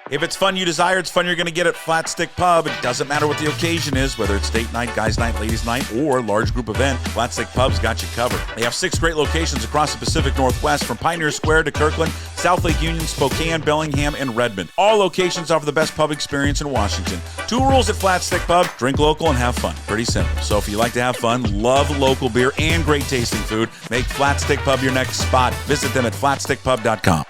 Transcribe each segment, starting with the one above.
If it's fun you desire, it's fun you're going to get at FlatStick Pub. It doesn't matter what the occasion is, whether it's date night, guys night, ladies night, or large group event, FlatStick Pub's got you covered. They have 6 great locations across the Pacific Northwest, from Pioneer Square to Kirkland, South Lake Union, Spokane, Bellingham, and Redmond. All locations offer the best pub experience in Washington. 2 rules at FlatStick Pub: drink local and have fun. Pretty simple. So if you like to have fun, love local beer, and great tasting food, make FlatStick Pub your next spot. Visit them at flatstickpub.com.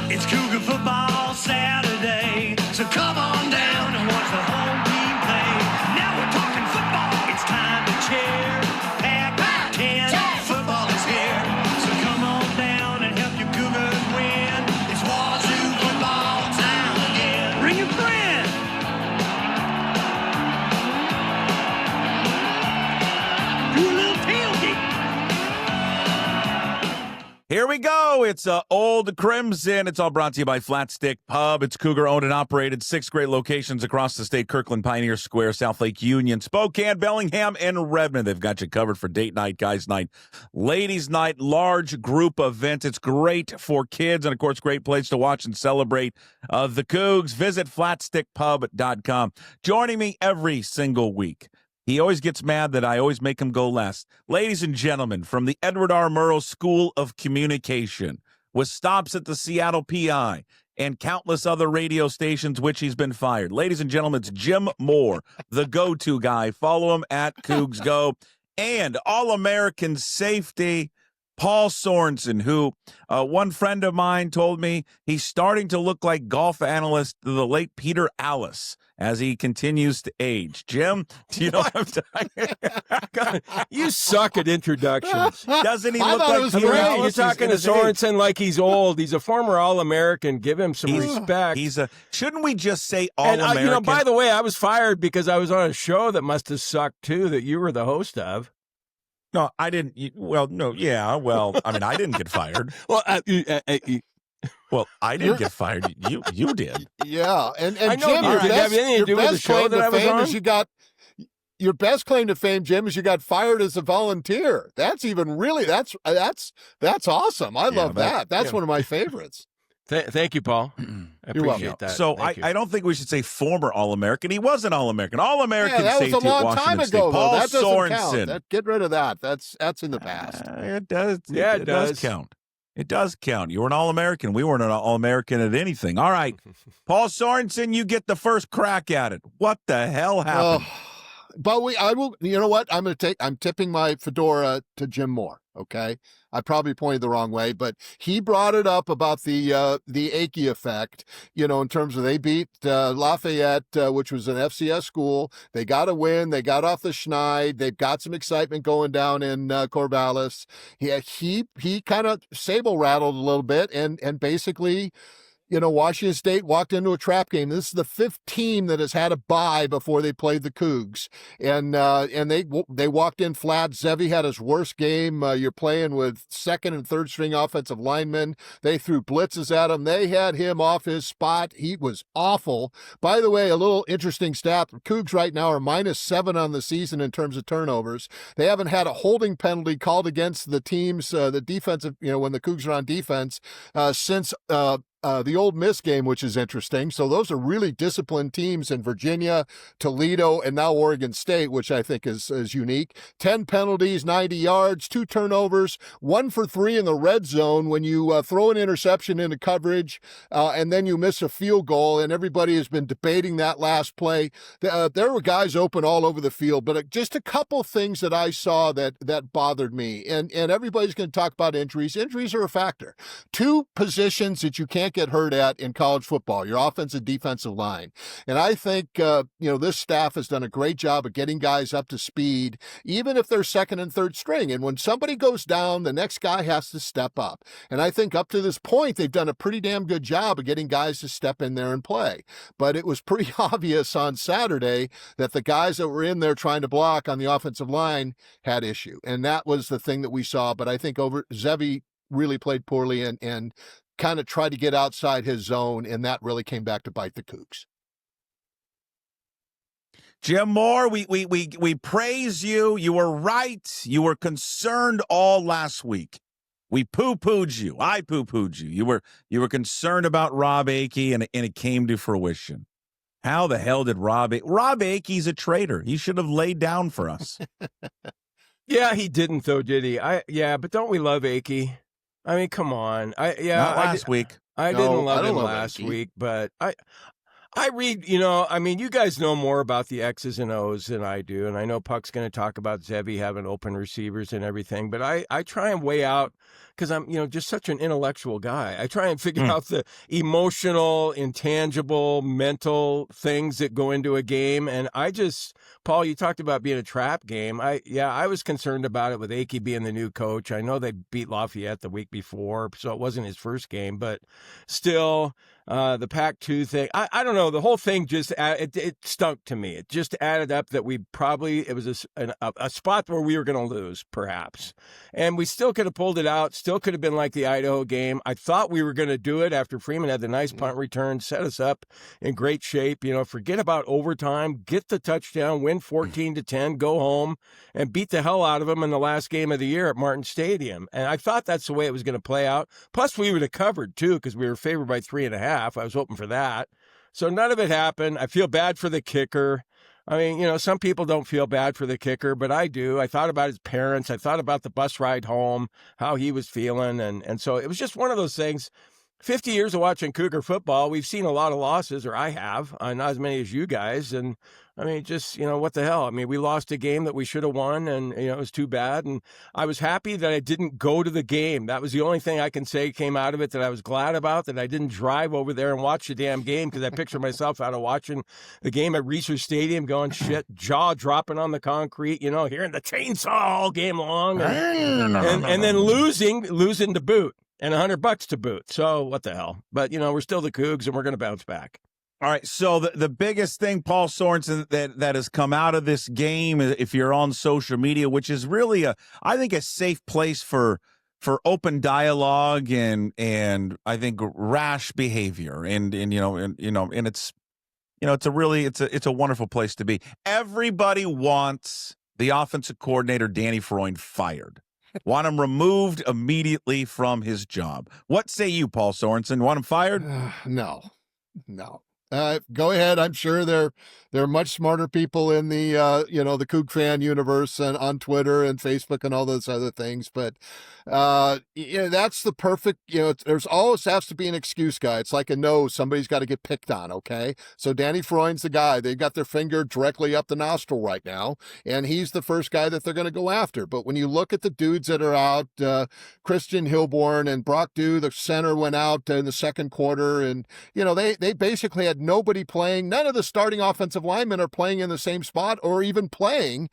It's Cougar football Saturday, so come on down and watch the home team play. Now we're talking football. It's time to cheer. Pac-10 football is here, so come on down and help your Cougars win. It's Wazoo football time again. Bring your friend. Do a little tailgate. Here we go. It's Old Crimson. It's all brought to you by FlatStick Pub. It's Cougar owned and operated. 6 great locations across the state: Kirkland, Pioneer Square, South Lake Union, Spokane, Bellingham, and Redmond. They've got you covered for date night, guys night, ladies night, large group event. It's great for kids and, of course, great place to watch and celebrate the Cougs. Visit flatstickpub.com. Joining me every single week. He always gets mad that I always make him go last. Ladies and gentlemen, from the Edward R. Murrow School of Communication, with stops at the Seattle PI and countless other radio stations which he's been fired. Ladies and gentlemen, it's Jim Moore, the go-to guy. Follow him at Cougs Go. And All-American safety, Paul Sorensen, who one friend of mine told me he's starting to look like golf analyst the late Peter Allis as he continues to age. Jim, do you know what I'm talking about? You suck at introductions. Doesn't he I look thought it like was Peter great. Allis? You're talking to He's in his age. Sorensen like he's old. He's a former All-American. Give him some respect. Shouldn't we just say and All-American? by the way, I was fired because I was on a show that must have sucked too, that you were the host of. No, I didn't. Well, no, yeah. Well, I mean, I didn't get fired. Well, Well, I didn't get fired. You did. Yeah, and I know Jim, you your didn't have best, anything to your do with the best show claim that to I was fame on? is your best claim to fame, Jim, is you got fired as a volunteer. That's even really that's awesome. I love that. That's one of my favorites. Thank you, Paul. I You're welcome. appreciate that. So Thank you. I don't think we should say former All-American. He was an All-American. All-American Yeah, that was safety a at long Washington time State. ago. Paul Though. That doesn't Sorensen. count. Get rid of that. That's in the past. It does. Yeah, it does does. count. It does count. You were an All-American. We weren't an All-American at anything. All right, Paul Sorensen, you get the first crack at it. What the hell happened? But I will. You know what? I'm tipping my fedora to Jim Moore. Okay, I probably pointed the wrong way, but he brought it up about the Akey effect. You know, in terms of they beat Lafayette, which was an FCS school. They got a win. They got off the schneid. They've got some excitement going down in Corvallis. He kind of sable rattled a little bit and basically, you know, Washington State walked into a trap game. This is the 5th team that has had a bye before they played the Cougs, and they walked in flat. Zevi had his worst game. You're playing with second and third string offensive linemen. They threw blitzes at him. They had him off his spot. He was awful. By the way, a little interesting stat: the Cougs right now are -7 on the season in terms of turnovers. They haven't had a holding penalty called against the teams, the defensive, you know, when the Cougs are on defense, since the Ole Miss game, which is interesting. So those are really disciplined teams in Virginia, Toledo, and now Oregon State, which I think is unique. 10 penalties, 90 yards, 2 turnovers, 1 for 3 in the red zone when you throw an interception into coverage and then you miss a field goal, and everybody has been debating that last play. There were guys open all over the field, but just a couple things that I saw that bothered me. And everybody's going to talk about injuries. Injuries are a factor. 2 positions that you can't get hurt at in college football, your offensive defensive line. And I think, this staff has done a great job of getting guys up to speed, even if they're second and third string. And when somebody goes down, the next guy has to step up. And I think up to this point, they've done a pretty damn good job of getting guys to step in there and play. But it was pretty obvious on Saturday that the guys that were in there trying to block on the offensive line had issue. And that was the thing that we saw. But I think Zevi really played poorly and kind of tried to get outside his zone, and that really came back to bite the Cougs. Jim Moore, we praise you. You were right. You were concerned all last week. We poo-pooed you. I poo-pooed you. You were concerned about Rob Akey, and it came to fruition. How the hell did Rob Akey's a traitor. He should have laid down for us. Yeah, he didn't though, did he? But don't we love Akey? I mean, come on. Not last week. I didn't love him last week, but I read, you guys know more about the X's and O's than I do, and I know Puck's going to talk about Zevi having open receivers and everything, but I try and weigh out, because I'm, just such an intellectual guy. I try and figure out the emotional, intangible, mental things that go into a game, and Paul, you talked about being a trap game. I was concerned about it with Akey being the new coach. I know they beat Lafayette the week before, so it wasn't his first game, but still, the Pac-2 thing, I don't know, the whole thing just, it stunk to me. It just added up that it was a spot where we were going to lose, perhaps. And we still could have pulled it out, still could have been like the Idaho game. I thought we were going to do it after Freeman had the nice punt return, set us up in great shape. Forget about overtime, get the touchdown, win 14-10, go home, and beat the hell out of them in the last game of the year at Martin Stadium. And I thought that's the way it was going to play out. Plus, we would have covered, too, because we were favored by 3.5. I was hoping for that. So none of it happened. I feel bad for the kicker. I mean, some people don't feel bad for the kicker, but I do. I thought about his parents. I thought about the bus ride home, how he was feeling. And so it was just one of those things. 50 years of watching Cougar football, we've seen a lot of losses, or I have, not as many as you guys. And I mean, just, what the hell? I mean, we lost a game that we should have won, and, it was too bad. And I was happy that I didn't go to the game. That was the only thing I can say came out of it that I was glad about, that I didn't drive over there and watch the damn game, because I picture myself out of watching the game at Research Stadium going, shit, jaw dropping on the concrete, hearing the chainsaw all game long, and then losing to boot. And $100 to boot. So what the hell? But, we're still the Cougs, and we're going to bounce back. All right, so the biggest thing, Paul Sorensen, that has come out of this game, if you're on social media, which is really I think a safe place for open dialogue and I think rash behavior, and it's it's a wonderful place to be. Everybody wants the offensive coordinator Danny Freund fired. Want him removed immediately from his job. What say you, Paul Sorensen? Want him fired? No. Go ahead. I'm sure there are much smarter people in the the Coug fan universe and on Twitter and Facebook and all those other things. But that's the perfect. There's always has to be an excuse, guy. It's like a nose. Somebody's got to get picked on. Okay, so Danny Freund's the guy. They've got their finger directly up the nostril right now, and he's the first guy that they're going to go after. But when you look at the dudes that are out, Christian Hilborn and Brock Dew, the center, went out in the second quarter, and they basically had nobody playing. None of the starting offensive linemen are playing in the same spot or even playing,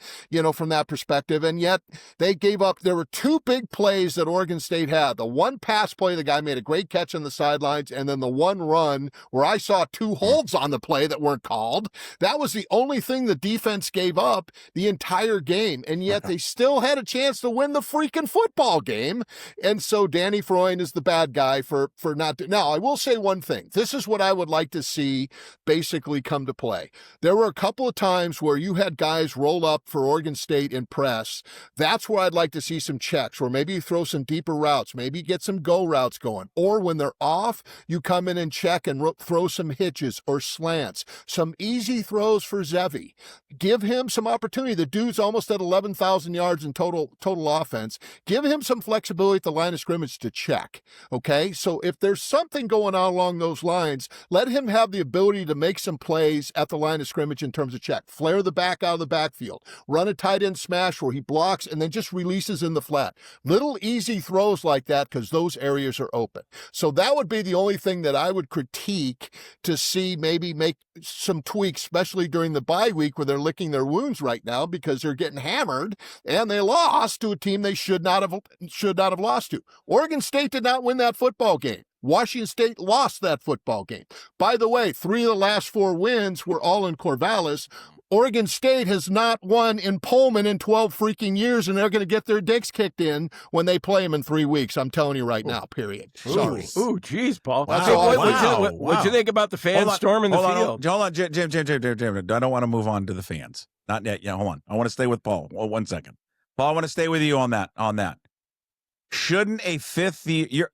from that perspective. And yet they gave up. There were two big plays that Oregon State had. The one pass play, the guy made a great catch on the sidelines, and then the one run where I saw two holds on the play that weren't called. That was the only thing the defense gave up the entire game. And yet they still had a chance to win the freaking football game. And so Danny Freund is the bad guy for not. Now, I will say one thing. This is what I would like to see basically come to play. There were a couple of times where you had guys roll up for Oregon State in press. That's where I'd like to see some checks, where maybe you throw some deeper routes, maybe get some go routes going. Or when they're off, you come in and check and throw some hitches or slants, some easy throws for Zevi. Give him some opportunity. The dude's almost at 11,000 yards in total offense. Give him some flexibility at the line of scrimmage to check. Okay, so if there's something going on along those lines, let him have the ability to make some plays at the line of scrimmage in terms of check. Flare the back out of the backfield. Run a tight end smash where he blocks and then just releases in the flat. Little easy throws like that, because those areas are open. So that would be the only thing that I would critique to see maybe make some tweaks, especially during the bye week where they're licking their wounds right now because they're getting hammered and they lost to a team they should not have lost to. Oregon State did not win that football game. Washington State lost that football game. By the way, 3 of the last 4 wins were all in Corvallis. Oregon State has not won in Pullman in 12 freaking years, and they're going to get their dicks kicked in when they play them in 3 weeks. I'm telling you right now, period. Sorry. Ooh, geez, Paul. That's Hey, all. What'd you think about the fans storming the field? Hold on, Jim. I don't want to move on to the fans. Not yet. Yeah, hold on. I want to stay with Paul. Oh, 1 second. Paul, I want to stay with you on that. Shouldn't a fifth year,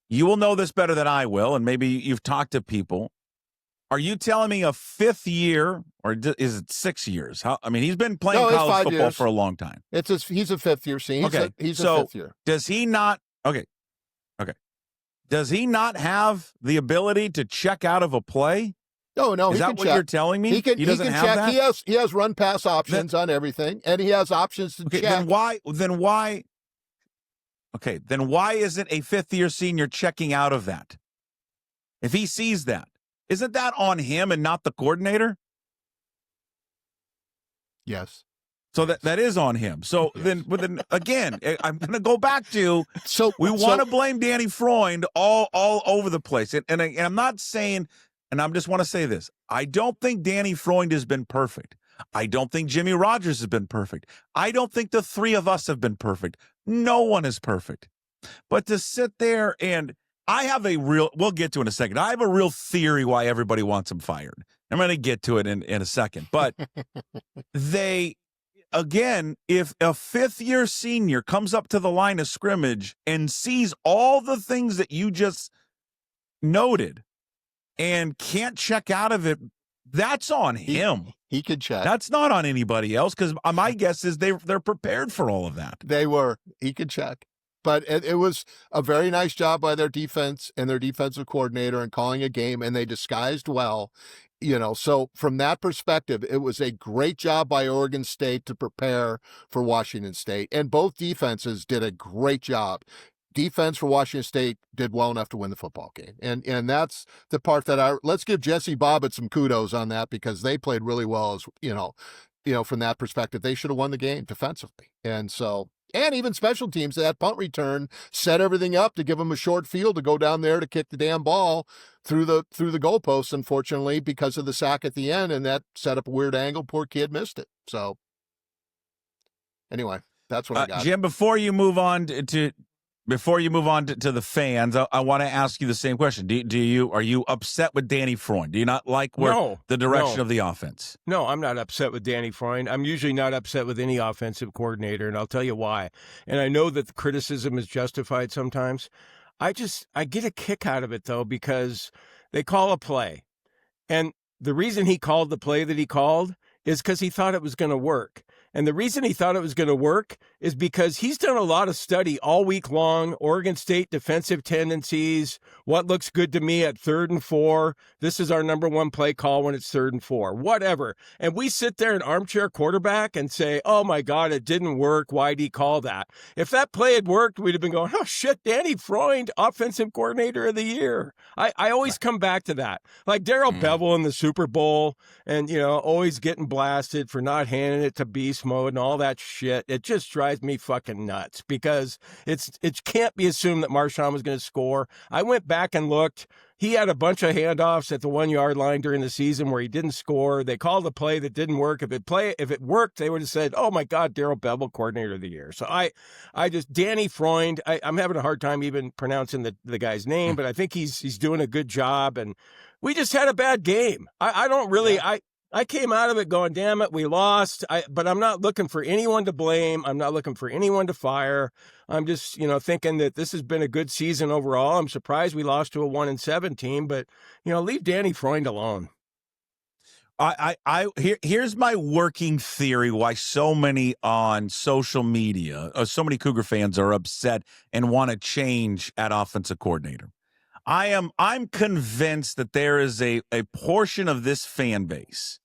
you will know this better than I will, and maybe you've talked to people. Are you telling me a fifth year, or is it 6 years? He's been playing college football for a long time. He's a fifth year senior. He's a fifth year. Does he not? Okay. Does he not have the ability to check out of a play? No. Is that what you're telling me? He can doesn't have check. that? He has run pass options on everything, and he has options to check. Then why? Okay, then why isn't a fifth year senior checking out of that? If he sees that, isn't that on him and not the coordinator? Yes. So that is on him. So then again, I'm going to go back to we want to blame Danny Freund all over the place, and I'm not saying, and I just want to say this: I don't think Danny Freund has been perfect. I don't think Jimmy Rogers has been perfect. I don't think the three of us have been perfect. No one is perfect. But to sit there and we'll get to it in a second. I have a real theory why everybody wants him fired. I'm going to get to it in a second. But if a fifth year senior comes up to the line of scrimmage and sees all the things that you just noted and can't check out of it, that's on him. He could check. That's not on anybody else, because my guess is they're prepared for all of that. They were. He could check. But it was a very nice job by their defense and their defensive coordinator in calling a game, and they disguised well. So from that perspective, it was a great job by Oregon State to prepare for Washington State. And both defenses did a great job. Defense for Washington State did well enough to win the football game. And that's the part that let's give Jesse Bobbitt some kudos on that, because they played really well as, from that perspective. They should have won the game defensively. And even special teams, that punt return set everything up to give them a short field to go down there to kick the damn ball through the goalposts, unfortunately, because of the sack at the end, and that set up a weird angle. Poor kid missed it. So anyway, that's what I got. Jim, before you move on to the fans, I want to ask you the same question. Are you upset with Danny Freund? Do you not like the direction of the offense? No, I'm not upset with Danny Freund. I'm usually not upset with any offensive coordinator, and I'll tell you why. And I know that the criticism is justified sometimes. I get a kick out of it, though, because they call a play. And the reason he called the play that he called is because he thought it was going to work. And the reason he thought it was going to work is because he's done a lot of study all week long, Oregon State defensive tendencies, what looks good to me at 3rd and 4. This is our number one play call when it's 3rd and 4, whatever. And we sit there and armchair quarterback and say, oh my God, it didn't work. Why'd he call that? If that play had worked, we'd have been going, oh shit, Danny Freund, offensive coordinator of the year. I always come back to that. Like Darrell Bevel in the Super Bowl and, always getting blasted for not handing it to Beast Mode and all that shit. It just drives me fucking nuts because it can't be assumed that Marshawn was going to score. I went back and looked. He had a bunch of handoffs at the 1 yard line during the season where he didn't score. They called a play that didn't work. If it worked, they would have said, oh my God, Darrell Bevel, coordinator of the year. So Danny Freund, I'm having a hard time even pronouncing the guy's name, but I think he's doing a good job. And we just had a bad game. I came out of it going, damn it, we lost. But I'm not looking for anyone to blame. I'm not looking for anyone to fire. I'm just, thinking that this has been a good season overall. I'm surprised we lost to a 1-7 team, but, leave Danny Freund alone. Here's my working theory why so many on social media, so many Cougar fans are upset and want to change at offensive coordinator. I'm convinced that there is a portion of this fan base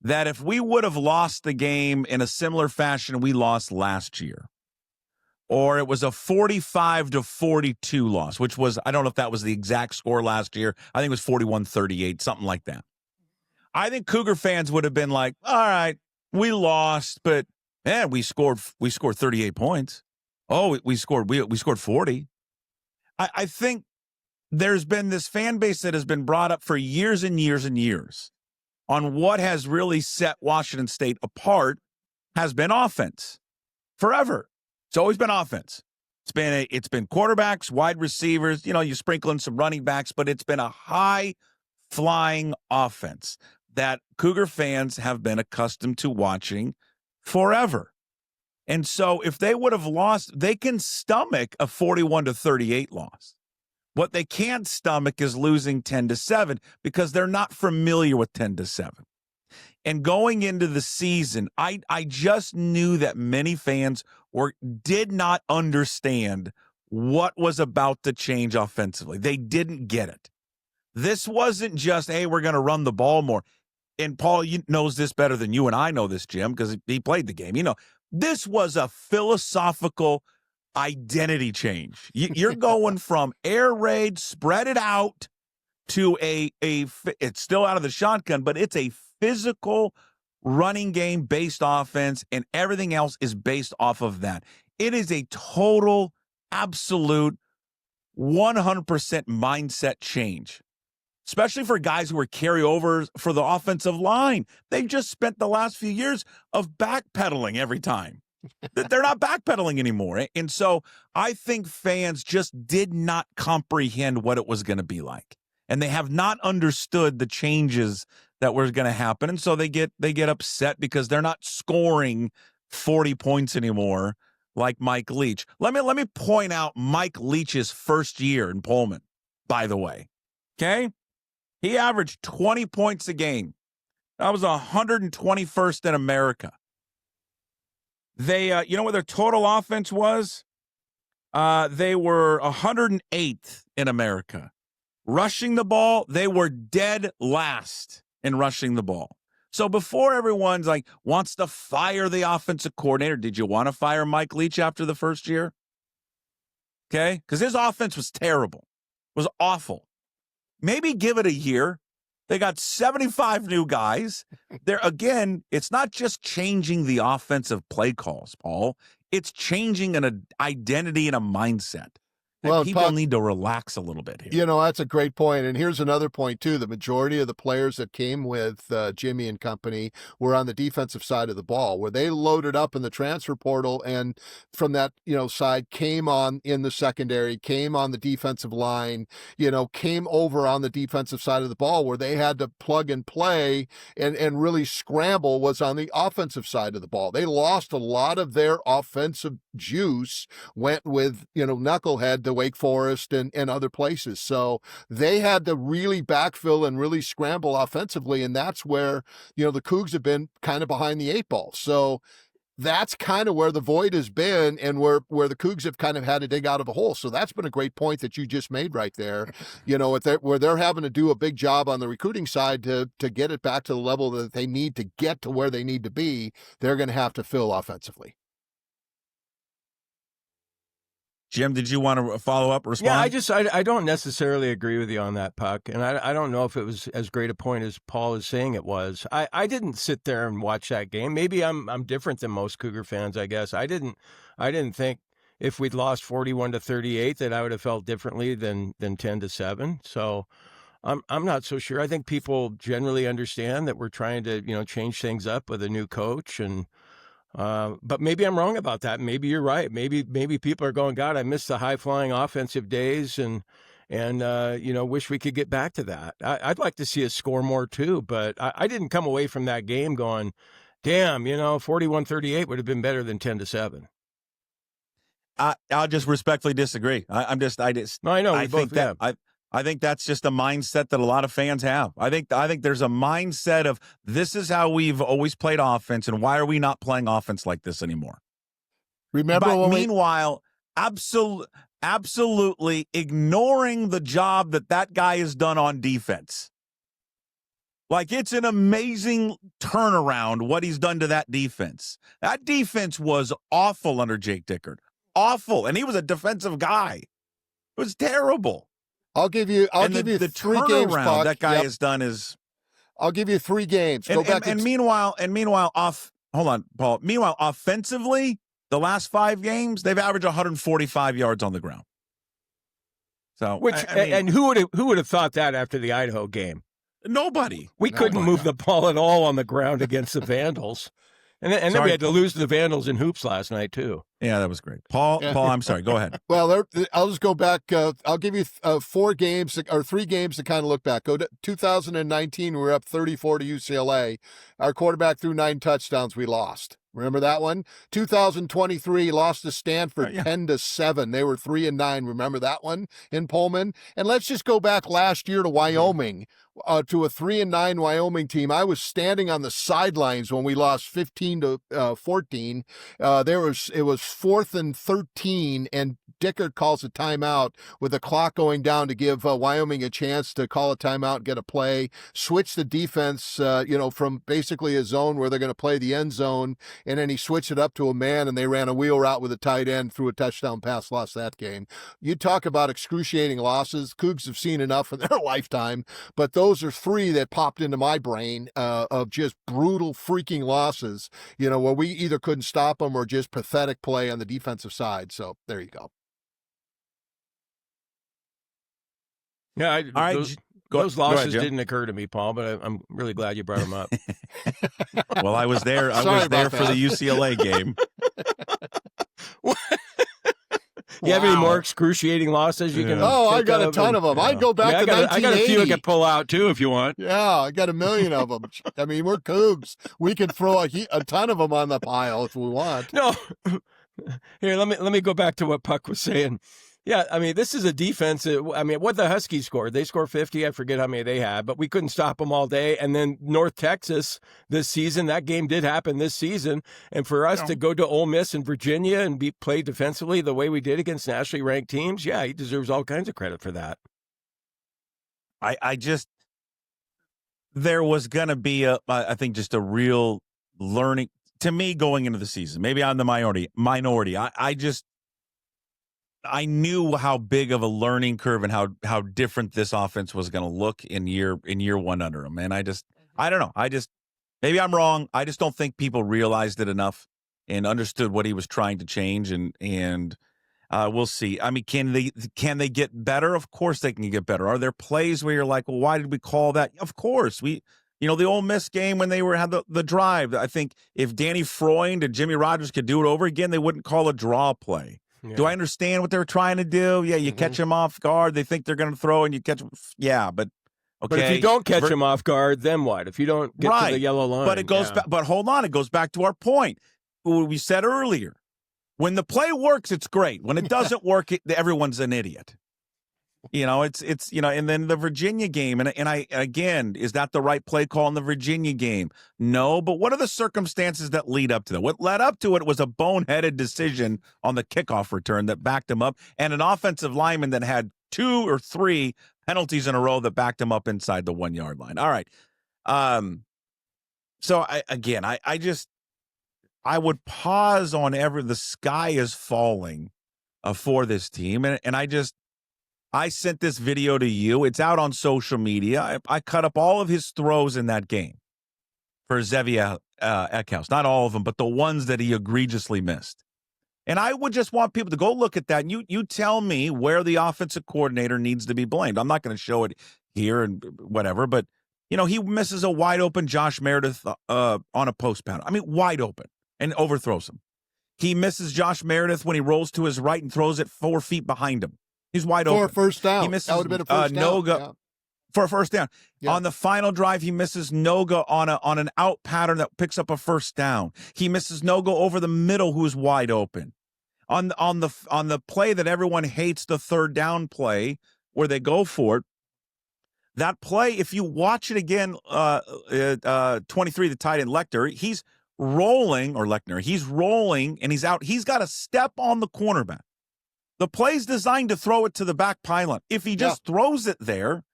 that if we would have lost the game in a similar fashion we lost last year, or it was a 45-42 loss, which was, I don't know if that was the exact score last year. I think it was 41-38, something like that. I think Cougar fans would have been like, all right, we lost, but man, we scored 38 points. Oh, we scored 40. I think there's been this fan base that has been brought up for years and years and years on what has really set Washington State apart has been offense. Forever. It's always been offense. It's been quarterbacks, wide receivers, you sprinkle in some running backs, but it's been a high-flying offense that Cougar fans have been accustomed to watching forever. And so if they would have lost, they can stomach a 41-38 loss. What they can't stomach is losing 10-7 because they're not familiar with 10-7. And going into the season, I just knew that many fans did not understand what was about to change offensively. They didn't get it. This wasn't just, hey, we're going to run the ball more. And Paul, you knows this better than you and I know this, Jim, because he played the game. This was a philosophical identity change. You're going from air raid, spread it out, to it's still out of the shotgun, but it's a physical running game based offense, and everything else is based off of that. It is a total, absolute 100% mindset change, especially for guys who are carryovers for the offensive line. They've just spent the last few years of backpedaling every time. They're not backpedaling anymore. And so I think fans just did not comprehend what it was going to be like. And they have not understood the changes that were going to happen. And so they get upset because they're not scoring 40 points anymore like Mike Leach. Let me point out Mike Leach's first year in Pullman, by the way. Okay? He averaged 20 points a game. That was 121st in America. They, you know what their total offense was? They were 108th in America. Rushing the ball, they were dead last in rushing the ball. So before everyone's wants to fire the offensive coordinator, did you want to fire Mike Leach after the first year? Okay? Because his offense was terrible. It was awful. Maybe give it a year. They got 75 new guys. Again, it's not just changing the offensive play calls, Paul. It's changing an identity and a mindset. Well, people need to relax a little bit here. That's a great point. And here's another point, too. The majority of the players that came with Jimmy and company were on the defensive side of the ball, where they loaded up in the transfer portal and from that, side came on in the secondary, came on the defensive line, came over on the defensive side of the ball where they had to plug and play and really scramble was on the offensive side of the ball. They lost a lot of their offensive juice, went with, knucklehead to Wake Forest and other places. So they had to really backfill and really scramble offensively. And that's where, the Cougs have been kind of behind the eight ball. So that's kind of where the void has been and where the Cougs have kind of had to dig out of a hole. So that's been a great point that you just made right there, where they're having to do a big job on the recruiting side to get it back to the level that they need to get to where they need to be. They're going to have to fill offensively. Jim, did you want to follow up, respond? Yeah, I don't necessarily agree with you on that, Puck, and I don't know if it was as great a point as Paul is saying it was. I didn't sit there and watch that game. Maybe I'm different than most Cougar fans, I guess. I didn't think if we'd lost 41-38 that I would have felt differently than 10-7. So I'm not so sure. I think people generally understand that we're trying to change things up with a new coach and. But maybe I'm wrong about that. Maybe you're right. Maybe people are going, God, I miss the high flying offensive days and wish we could get back to that. I'd like to see us score more too, but I didn't come away from that game going, damn, 41-38 would have been better than 10-7. I'll just respectfully disagree. I know. I think that's just a mindset that a lot of fans have. I think there's a mindset of this is how we've always played offense, and why are we not playing offense like this anymore? Meanwhile, absolutely ignoring the job that guy has done on defense. It's an amazing turnaround what he's done to that defense. That defense was awful under Jake Dickert. Awful, and he was a defensive guy. It was terrible. I'll give you 3 games. Puck. That guy has done is. I'll give you 3 games. Meanwhile, hold on, Paul. Meanwhile, offensively, the last 5 games they've averaged 145 yards on the ground. So, and who would have thought that after the Idaho game? Nobody. We couldn't move the ball at all on the ground against the Vandals. And then we had to lose to the Vandals in hoops last night, too. Yeah, that was great. Paul, I'm sorry. Go ahead. Well, I'll just go back. I'll give you 4 games or 3 games to kind of look back. Go to 2019. We were up 34 to UCLA. Our quarterback threw 9 touchdowns. We lost. Remember that one? 2023 lost to Stanford 10-7. They were 3-9. Remember that one in Pullman? And let's just go back last year to Wyoming, to a 3-9 Wyoming team. I was standing on the sidelines when we lost 15-14. It was 4th and 13, and Dickert calls a timeout with the clock going down to give Wyoming a chance to call a timeout and get a play, switch the defense, from basically a zone where they're going to play the end zone, and then he switched it up to a man, and they ran a wheel route with a tight end, threw a touchdown pass, lost that game. You talk about excruciating losses. Cougs have seen enough in their lifetime, but those are 3 that popped into my brain of just brutal freaking losses, where we either couldn't stop them or just pathetic play on the defensive side. So there you go. Yeah, All right. those go ahead, losses Jim. didn't occur to me, Paul, but I'm really glad you brought them up. Well, I was there. I Sorry was there about for that. the UCLA game. You have any Wow. more excruciating losses you can? Oh, I think got a of? ton of them. I'd go back to I got 1980. a few I could pull out too if you want. Yeah, I got a million of them. I mean, we're Cougs. We could throw a ton of them on the pile if we want. No, here let me go back to what Puck was saying. Yeah, I mean, this is a defense. What the Huskies scored? They scored 50. I forget how many they had, but we couldn't stop them all day. And then North Texas this season, that game did happen this season. And for us to go to Ole Miss and Virginia and play defensively the way we did against nationally ranked teams, yeah, he deserves all kinds of credit for that. There was going to be I think just a real learning to me going into the season. Maybe I'm the minority. I knew how big of a learning curve and how different this offense was going to look in year 1 under him. And I don't know. Maybe I'm wrong. I just don't think people realized it enough and understood what he was trying to change. And we'll see. I mean, can they get better? Of course they can get better. Are there plays where you're like, well, why did we call that? Of course the Ole Miss game when they had the drive. I think if Danny Freund and Jimmy Rogers could do it over again, they wouldn't call a draw play. Yeah. Do I understand what they're trying to do? Yeah, you catch them off guard. They think they're going to throw, and you catch them. Yeah, but okay. But if you don't catch them off guard, then what? If you don't get to the yellow line. But it goes back. But hold on, it goes back to our point. What we said earlier. When the play works, it's great. When it doesn't work, everyone's an idiot. And then the Virginia game, and I again, is that the right play call in the Virginia game? No, but what are the circumstances that lead up to that? What led up to it was a boneheaded decision on the kickoff return that backed him up, and an offensive lineman that had 2 or 3 penalties in a row that backed him up inside the 1 yard line. All right. So I would pause on the sky is falling for this team, and I sent this video to you. It's out on social media. I cut up all of his throws in that game for Xavier Eckhouse. Not all of them, but the ones that he egregiously missed. And I would just want people to go look at that. And you tell me where the offensive coordinator needs to be blamed. I'm not going to show it here and whatever, but, he misses a wide open Josh Meredith on a post pattern. I mean, wide open, and overthrows him. He misses Josh Meredith when he rolls to his right and throws it 4 feet behind him. He's wide open. For a first down. He misses that would have been a first down. Noga for a first down. Yeah. On the final drive, he misses Noga on an out pattern that picks up a first down. He misses Noga over the middle, who's wide open. On the play that everyone hates, the third down play where they go for it. That play, if you watch it again, 23, the tight end Lecter, he's rolling, and he's out. He's got a step on the cornerback. The play's designed to throw it to the back pylon. If he just throws it there,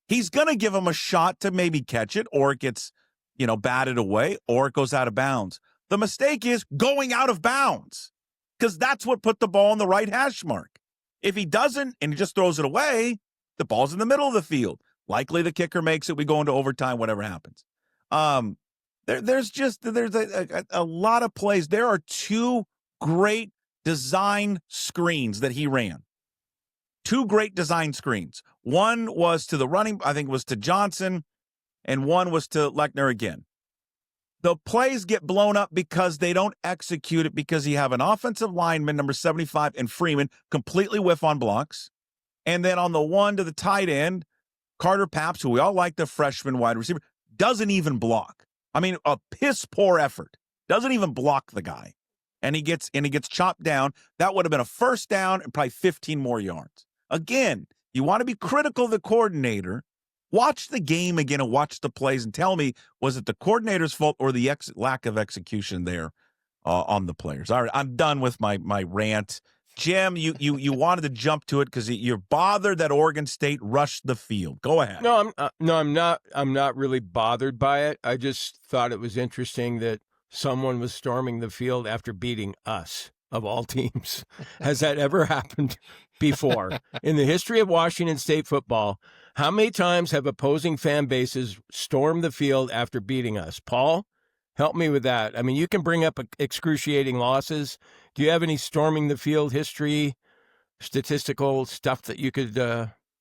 he's going to give him a shot to maybe catch it, or it gets, batted away, or it goes out of bounds. The mistake is going out of bounds, because that's what put the ball in the right hash mark. If he doesn't and he just throws it away, the ball's in the middle of the field. Likely the kicker makes it. We go into overtime, whatever happens. There's a lot of plays. There are 2 great design screens that he ran. 2 great design screens. One was to the running, I think it was to Johnson, and one was to Lechner again. The plays get blown up because they don't execute it, because you have an offensive lineman, number 75, and Freeman completely whiff on blocks. And then on the one to the tight end, Carter Paps, who we all like, the freshman wide receiver, doesn't even block. I mean, a piss poor effort. Doesn't even block the guy. And he gets chopped down. That would have been a first down and probably 15 more yards. Again, you want to be critical of the coordinator. Watch the game again and watch the plays and tell me, was it the coordinator's fault or the lack of execution there on the players? All right, I'm done with my rant. Jim, you wanted to jump to it because you're bothered that Oregon State rushed the field. Go ahead. No, I'm not. I'm not really bothered by it. I just thought it was interesting that someone was storming the field after beating us, of all teams. Has that ever happened before in the history of Washington State football? How many times have opposing fan bases stormed the field after beating us? Paul, help me with that. I mean, you can bring up excruciating losses. Do you have any storming the field history, statistical stuff that you could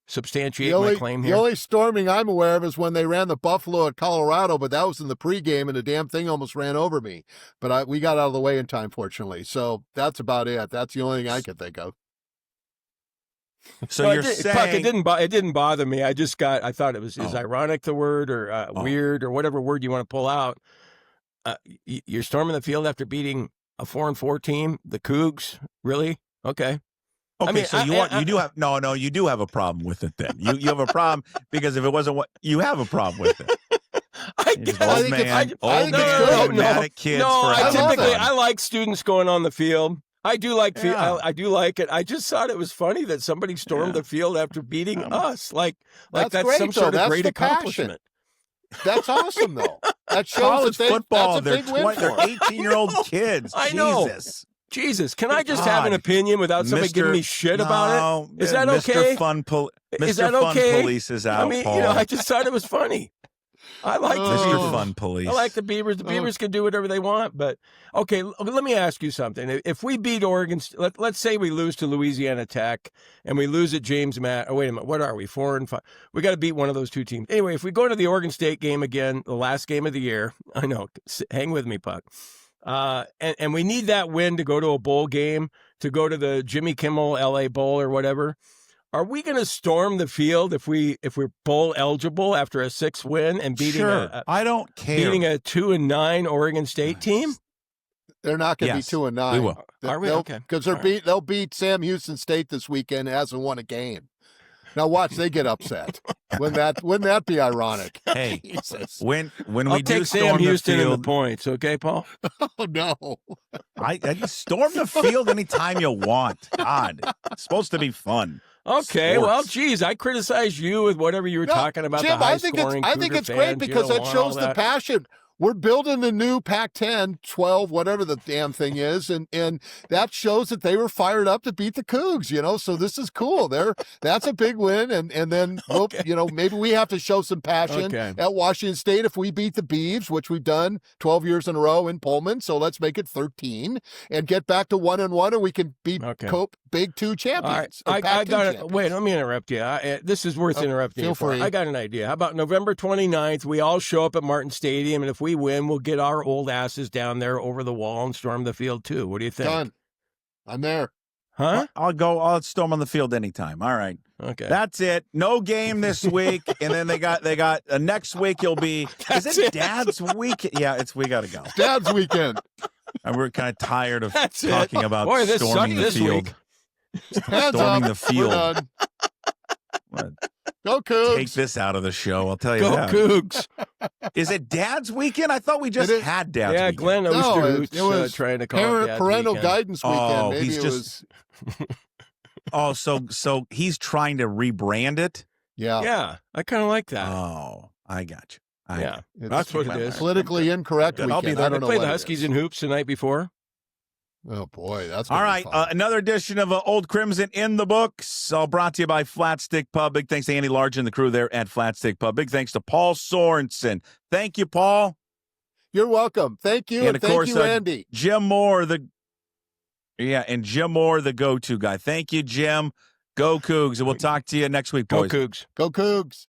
substantiate my claim here? The only storming I'm aware of is when they ran the Buffalo at Colorado, but that was in the pregame, and the damn thing almost ran over me. But we got out of the way in time, fortunately. So that's about it. That's the only thing I can think of. So you're saying, Puck, it didn't bother me. I thought it was is ironic the word or weird or whatever word you want to pull out. You're storming the field after beating a 4-4 team, the Cougs, really? Okay. Okay, I mean, so you do have a problem with it then. You have a problem because if it wasn't what you have a problem with it. I like students going on the field. I do like it. I just thought it was funny that somebody stormed the field after beating us. Like that's great, some sort of great Passion. accomplishment. That's awesome, though. That shows college football. They're 18-year-old kids. I know. Jesus, can I just have an opinion without somebody giving me shit about it? Is that okay? Is that okay? Police is out. I mean, Paul. I just thought it was funny. I like Mr. Fun Police. I like the Beavers. The Beavers can do whatever they want. But, okay, let me ask you something. If we beat Oregon, let's say we lose to Louisiana Tech and we lose at James Matt. Oh, wait a minute. What are we, 4-5? We got to beat one of those two teams. Anyway, if we go to the Oregon State game again, the last game of the year, I know, hang with me, Puck. And we need that win to go to a bowl game, to go to the Jimmy Kimmel LA Bowl or whatever. Are we going to storm the field if we're bowl eligible after a 6 win and beating I don't care. Beating a 2-9 Oregon State team? They're not going to be 2-9. We will. Are we? Okay. Because they'll beat Sam Houston State this weekend. Hasn't won a game. Now watch, they get upset. Wouldn't that be ironic? Hey, Jesus. when we I'll do take storm Sam Houston the field, in the points, okay, Paul? Oh no! I storm the field anytime you want. God, it's supposed to be fun. Okay, Sports. well, geez, I criticize you with whatever you were talking about. Jim, the high I think it's fans, great because it shows the passion. We're building the new Pac-10, 12, whatever the damn thing is, and that shows that they were fired up to beat the Cougs, so this is cool. That's a big win, and then maybe we have to show some passion at Washington State if we beat the Beavs, which we've done 12 years in a row in Pullman, so let's make it 13 and get back to 1-1, and we can beat Big Two champions. All right. I got it. Wait, let me interrupt you. This is worth interrupting you for. Free. I got an idea. How about November 29th, we all show up at Martin Stadium, and if we win, we'll get our old asses down there over the wall and storm the field too. What do you think? Done. I'm there. Huh? I'll storm on the field anytime. All right. Okay. That's it. No game this week, and then they got next week. You'll be. Is it Dad's week? Yeah, we got to go. Dad's weekend. And we're kind of tired of talking about storming the field. Storming the field. Go Cougs. Take this out of the show. I'll tell you Go that. Cougs. Is it Dad's weekend? I thought we just had Dad's weekend. Yeah, Glenn it was trying to call it Dad's parental weekend. guidance weekend. Maybe he's was. So he's trying to rebrand it? Yeah, I kind of like that. Oh, I got you. Yeah, that's what it is. Politically incorrect weekend. I'll be there. I play the Huskies in hoops the night before. Oh, boy. That's all right. Another edition of Old Crimson in the books. All brought to you by FlatStick Pub. Big thanks to Andy Large and the crew there at FlatStick Pub. Big thanks to Paul Sorensen. Thank you, Paul. You're welcome. Thank you. And thank you, Andy. Jim Moore, the go-to guy. Thank you, Jim. Go Cougs. And we'll talk to you next week, boys. Go Cougs. Go Cougs.